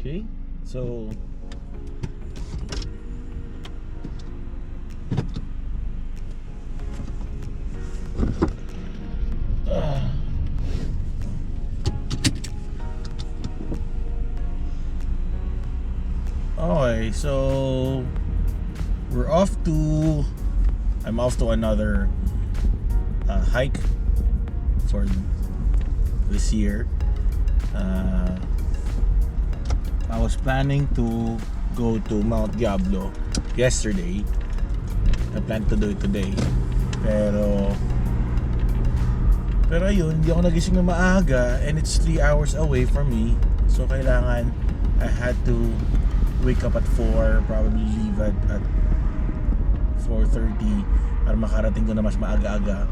Okay, so okay, so I'm off to another hike for this year. I was planning to go to Mount Diablo yesterday. I planned to do it today. Pero yun, hindi ako nagising na maaga, and it's 3 hours away from me. So kailangan, I had to wake up at 4, probably leave at 4:30 para makarating ko na mas maaga-aga.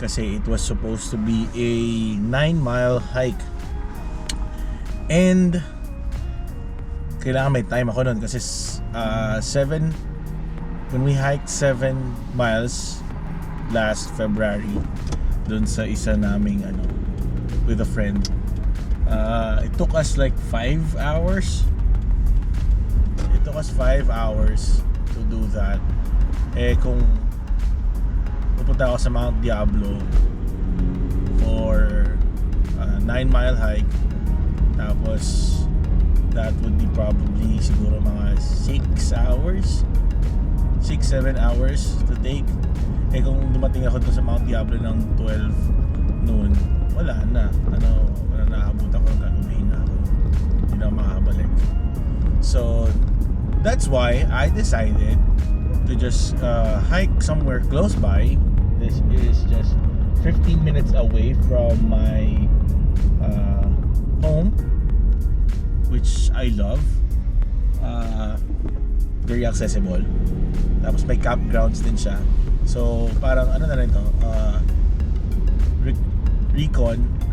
Kasi it was supposed to be a 9-mile hike. And kailangan may time ako nun kasi 7, when we hiked 7 miles last February dun sa isa naming with a friend, it took us like 5 hours. It took us 5 hours to do that. Kung pupunta ako sa Mount Diablo for a 9-mile hike, tapos that would be probably siguro mga 6-7 hours to take. Kung dumating ako dun sa Mount Diablo ng 12 noon, wala na naaabot ako, gagawin na ako, hindi na makakabalik. So that's why I decided to just hike somewhere close by. This is just 15 minutes away from my home, which I love. Very accessible. Tapos may campgrounds din siya. So parang na rin to,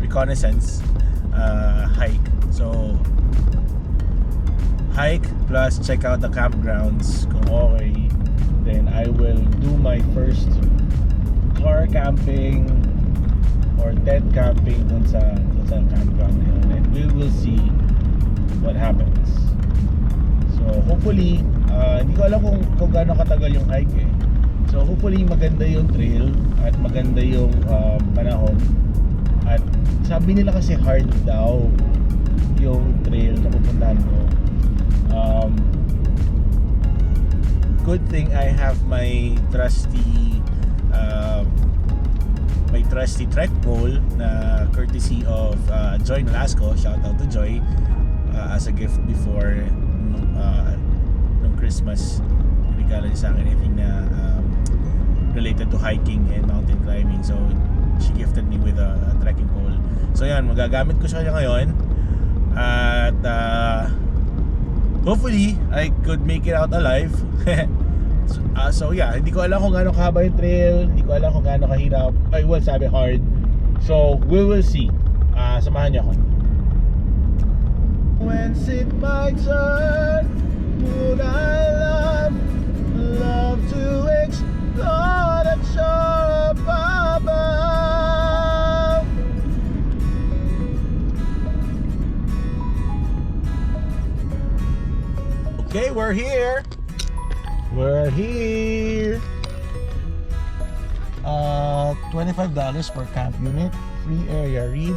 reconnaissance hike. So hike plus check out the campgrounds kung okay. Then I will do my first car camping or tent camping dun sa campground na yun, and we will see what happens. So hopefully, hindi ko alam kung gaano katagal yung hike eh. So hopefully maganda yung trail at maganda yung panahon. At sabi nila kasi hard daw yung trail na pupuntahan ko. Good thing I have my trusty trek pole na courtesy of Joy Nolasco. Shout out to Joy, as a gift before nung Christmas. Regalo niya sa akin anything na related to hiking and mountain climbing. So she gifted me with a trekking pole. So yan, magagamit ko siya ngayon. At hopefully I could make it out alive. So yeah, hindi ko alam kung gaano kahaba yung trail, hindi ko alam kung gaano kahirap. Ay, well, sabi hard. So we will see. Samahan niyo ako. When's it my turn? Would I love to explore the shore above? Okay, we're here. We're here. $25 per camp unit, free area read.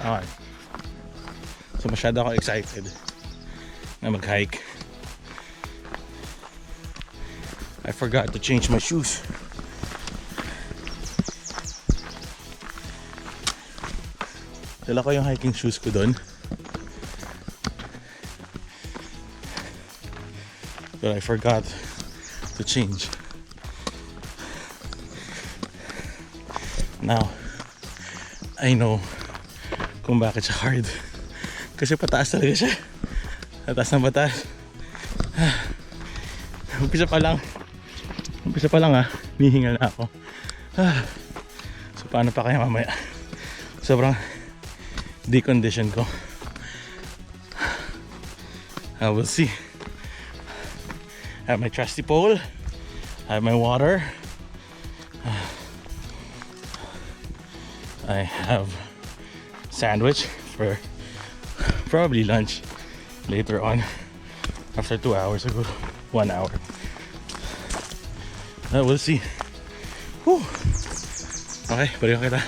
Okay. So masyado ako excited na mag-hike. I forgot to change my shoes. Dala ko yung hiking shoes ko doon. But I forgot to change. Now, I know kung bakit siya hard. Kasi pataas talaga siya. Pataas ng pataas. Umpisa pa lang nihingal na ako. So paano pa kaya mamaya? Sobrang decondition ko. I will see. I have my trusty pole. I have my water. I have sandwich for probably lunch later on after 2 hours ago. 1 hour. We'll see. Whew. Okay, balik kita.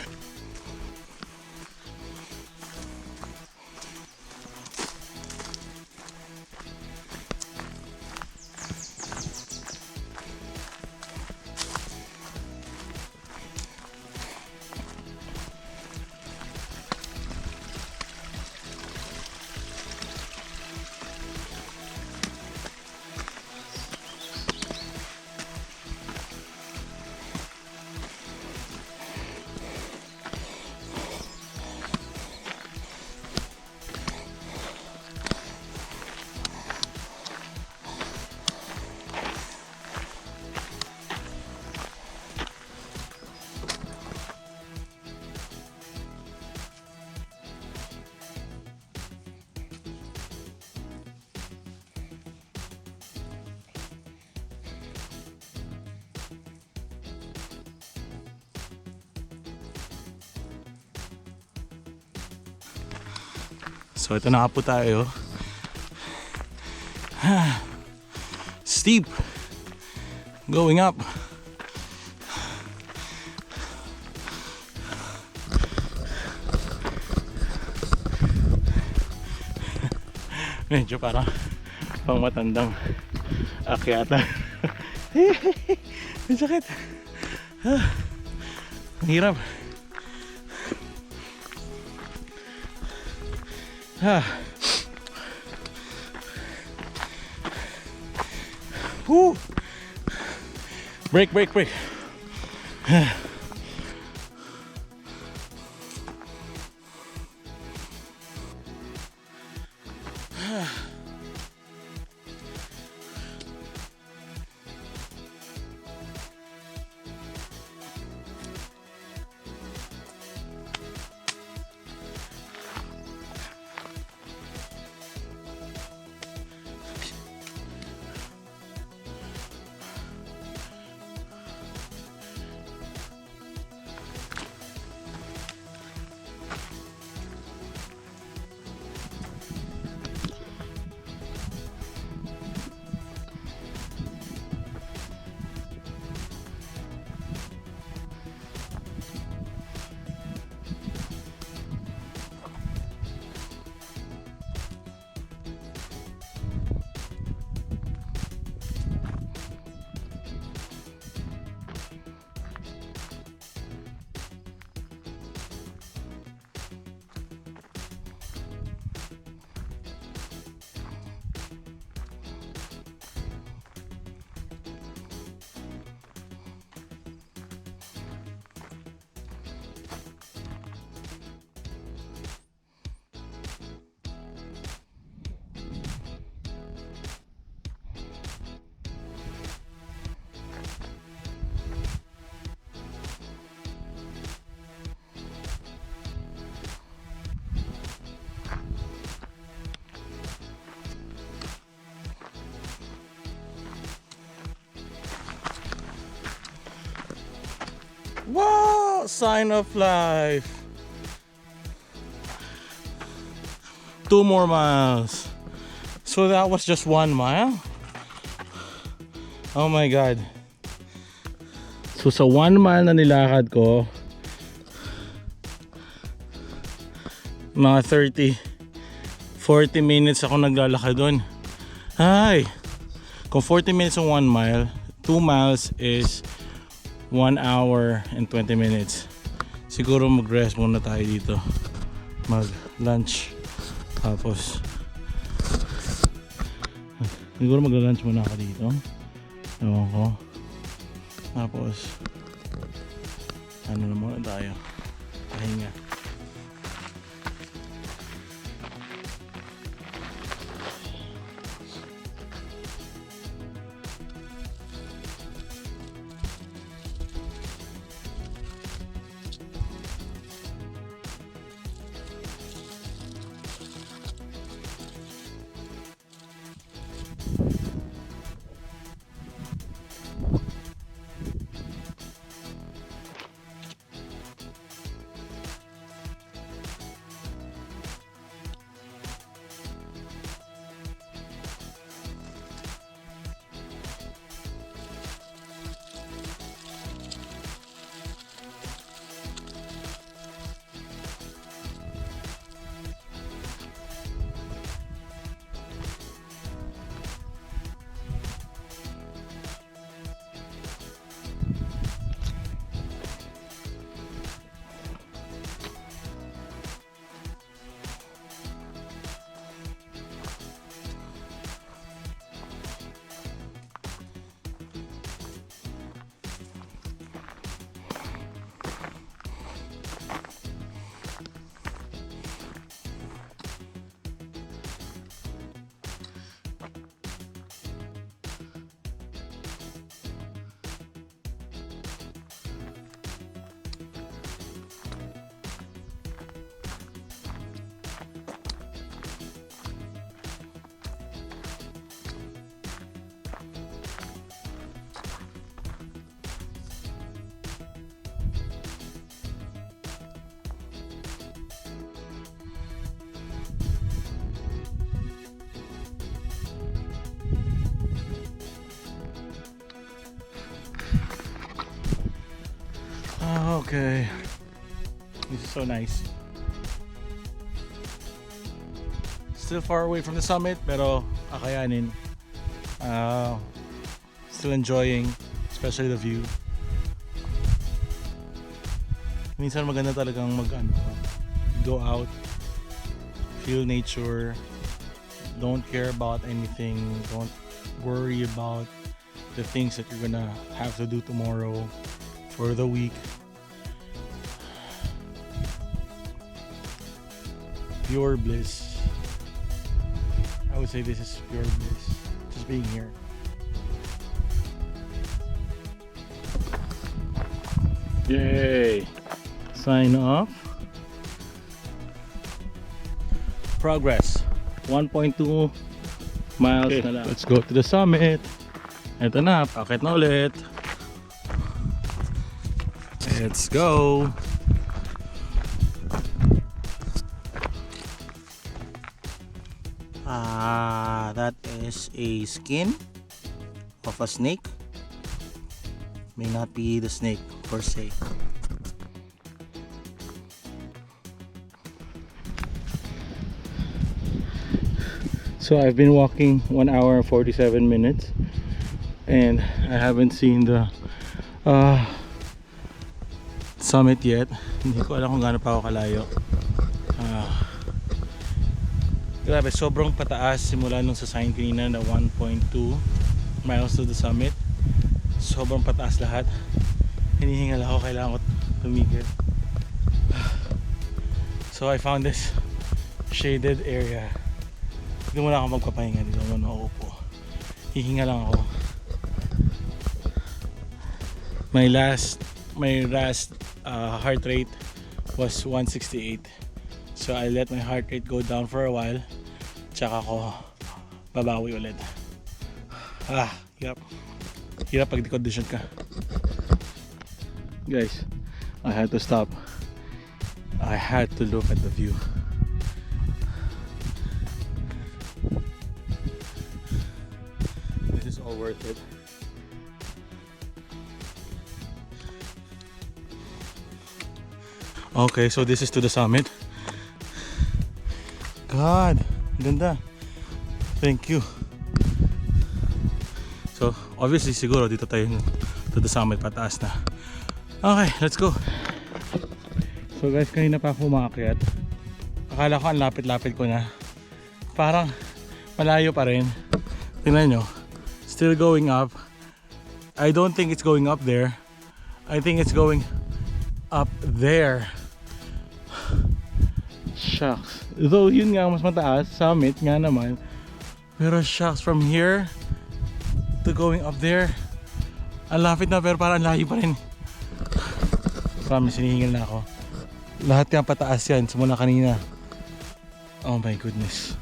So ito na po tayo. Steep. Going up. Medyo parang pang matandang akyatan. Ang sakit. Ang hirap. Woo. Break. Wow, sign of life. 2 more miles. So that was just 1 mile. Oh my god. So sa 1 mile na nilakad ko, mga 40 minutes ako naglalakad doon. Ay, kung 40 minutes ang 1 mile, 2 miles is 1 hour and 20 minutes. Siguro mag-rest muna tayo dito, mag-lunch, tapos siguro mag-lunch muna ako dito, ewan ko, tapos Ano na muna tayo? Pahinga. Okay. This is so nice. Still far away from the summit, pero akayanin. Still enjoying, especially the view. Minsan maganda talagang go out, feel nature, don't care about anything, don't worry about the things that you're gonna have to do tomorrow for the week. Pure bliss. I would say this is pure bliss, just being here. Yay! Sign off. Progress. 1.2 miles na lang. Let's go to the summit. Ito na, packet na ulit. Let's go. That is a skin of a snake. May not be the snake per se. So I've been walking 1 hour and 47 minutes and I haven't seen the summit yet. Hindi ko alam kung gaano pa ako kalayo. Grabe, sobrang pataas simula nung sa sign kanina na 1.2 miles to the summit. Sobrang pataas lahat. Hinihingal ako, kailangan ko tumigil. So I found this shaded area. Hindi muna ako magpapahinga dito, mauupo. Hihinga lang ako. My last heart rate was 168. So I let my heart rate go down for a while. Tsaka ako babawi ulit. Hirap pag di-condition ka. Guys, I had to stop. I had to look at the view. This is all worth it. Okay, so this is to the summit. God, ganda. Thank you. So, obviously siguro dito tayo to the summit, pataas na. Okay, let's go. So guys, kanina pa ako umaakyat. Akala ko ang lapit-lapit ko na. Parang malayo pa rin. Tingnan nyo, still going up. I don't think it's going up there. I think it's going up there. Shucks. Though yun nga mas mataas, summit nga naman. Pero shucks, from here to going up there, ang lapit na pero parang layo pa rin. Promise, hinihingal na ako. Lahat nga pataas yan, simula kanina. Oh my goodness.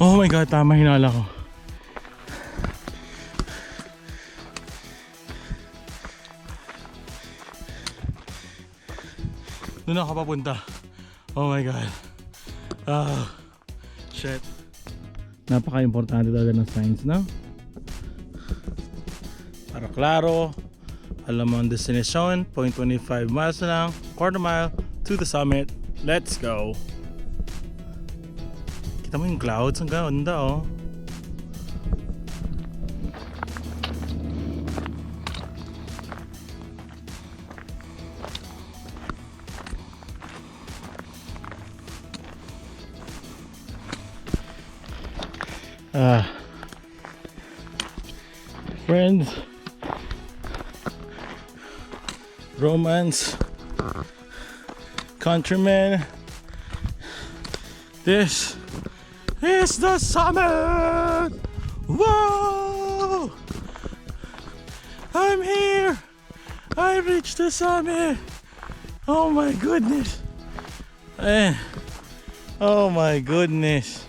Oh my god, tama, hinala ko. Doon ako papunta. Oh my god. Shit. Napaka-importante talaga ng signs, no? Para klaro, alam mo ang destination, 0.25 miles na lang, quarter mile to the summit. Let's go! Kita mo yung clouds, ang ganda oh. Friends, romance, countrymen, this is the summit! Whoa! I'm here! I reached the summit! Oh my goodness! Oh my goodness!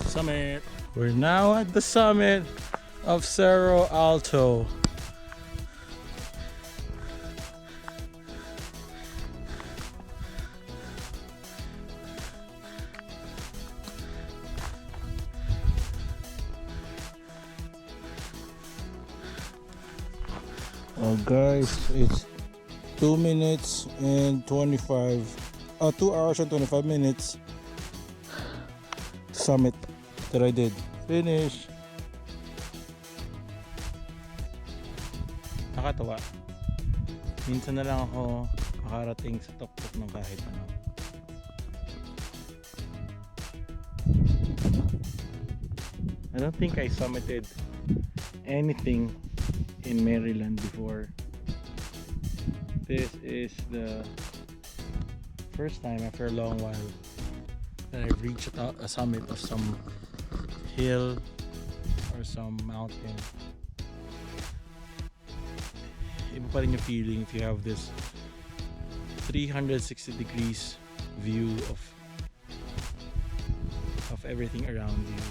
Summit! We're now at the summit of Cerro Alto. Oh guys, it's 2 minutes and 25 2 hours and 25 minutes summit that I did. Finish. Nakatawa. Minsan na lang ako makarating sa tuktok ng kahit ano. I don't think I summited anything in Maryland before. This is the first time after a long while that I've reached a summit of some hill or some mountain. Iba pa rin yung feeling if you have this 360 degrees view of everything around you.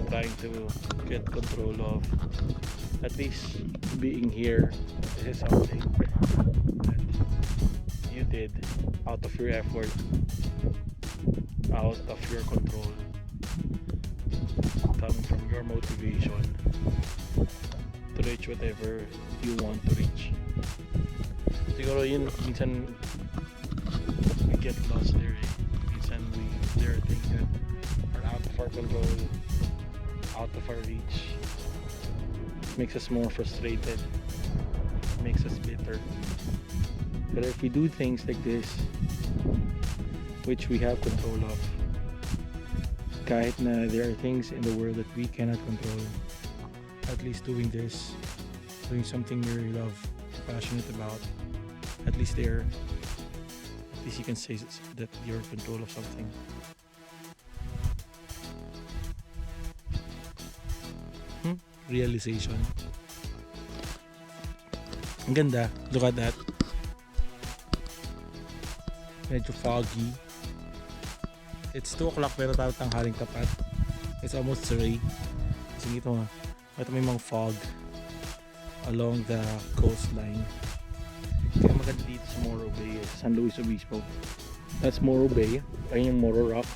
Trying to get control of. At least being here, this is something that you did out of your effort, out of your control, coming from your motivation to reach whatever you want to reach. Siguro yun, minsan we get lost there. Minsan there are things that are out of our control, out of our reach. Makes us more frustrated, makes us bitter. But if we do things like this, which we have control of, kahit na there are things in the world that we cannot control, at least doing this, doing something you really love, passionate about, at least there, at least you can say that you're in control of something. Realization. Ang ganda. Look at that. Medyo foggy. It's 2 o'clock pero tanghaling tapat. It's almost 3. Kasi ito nga. Ito may mga fog along the coastline. Kaya maganda dito sa Morro Bay, San Luis Obispo. That's Morro Bay. Ayun yung Morro Rock.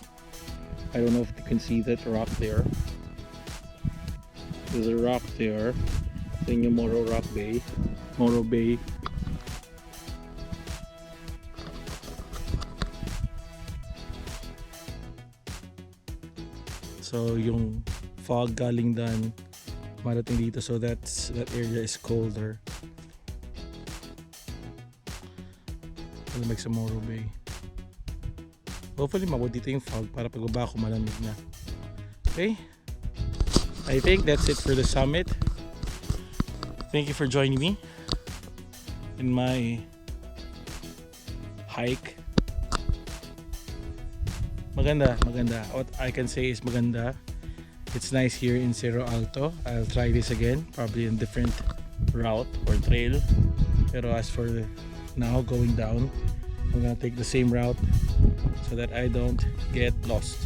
I don't know if you can see that rock there. There's a rock there. Tingnan yung Morro Rock Bay. Morro Bay. So yung fog galing doon marating dito, so that area is colder. Malamig sa Morro Bay. Hopefully mabot dito yung fog para pagbaba ko malamig na. Okay, I think that's it for the summit. Thank you for joining me in my hike. Maganda. What I can say is maganda. It's nice here in Cerro Alto. I'll try this again, probably in different route or trail. Pero as for now, going down, I'm gonna take the same route so that I don't get lost.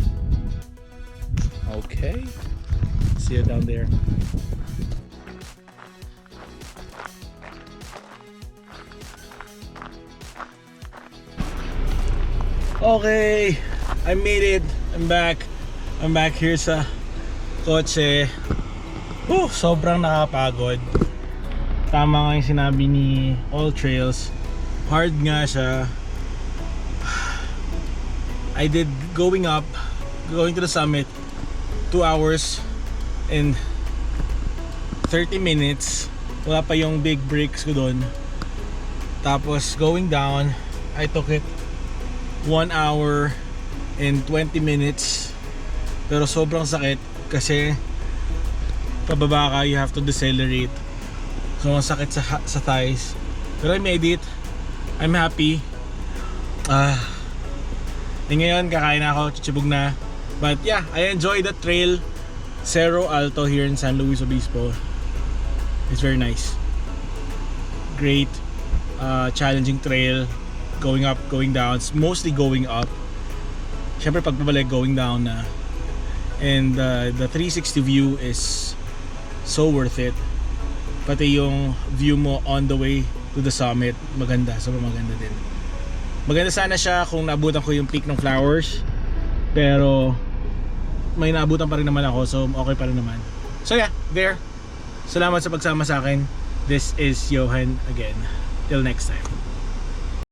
Okay, see you down there. Okay, I made it. I'm back here sa kotse. Sobrang nakapagod. Tama nga yung sinabi ni All Trails. Hard nga siya. I did going to the summit 2 hours and 30 minutes. Wala pa yung big breaks ko doon. Tapos going down, I took it 1 hour and 20 minutes. Pero sobrang sakit kasi pababa ka, you have to decelerate. So ang sakit sa thighs. Pero I made it. I'm happy. Ngayon kakain na ako, chichibog na. But yeah, I enjoyed the trail. Cerro Alto here in San Luis Obispo. It's very nice. Great, challenging trail. Going up, going down. It's mostly going up. Syempre pagpabalik, going down na. And the 360 view is so worth it. Pati yung view mo on the way to the summit, maganda, sobrang maganda din. Maganda sana siya kung naabutan ko yung peak ng flowers, pero may naabutan pa rin naman ako, so okay pa rin naman. So yeah, there. Salamat sa pagsama sa akin. This is Johan again. Till next time.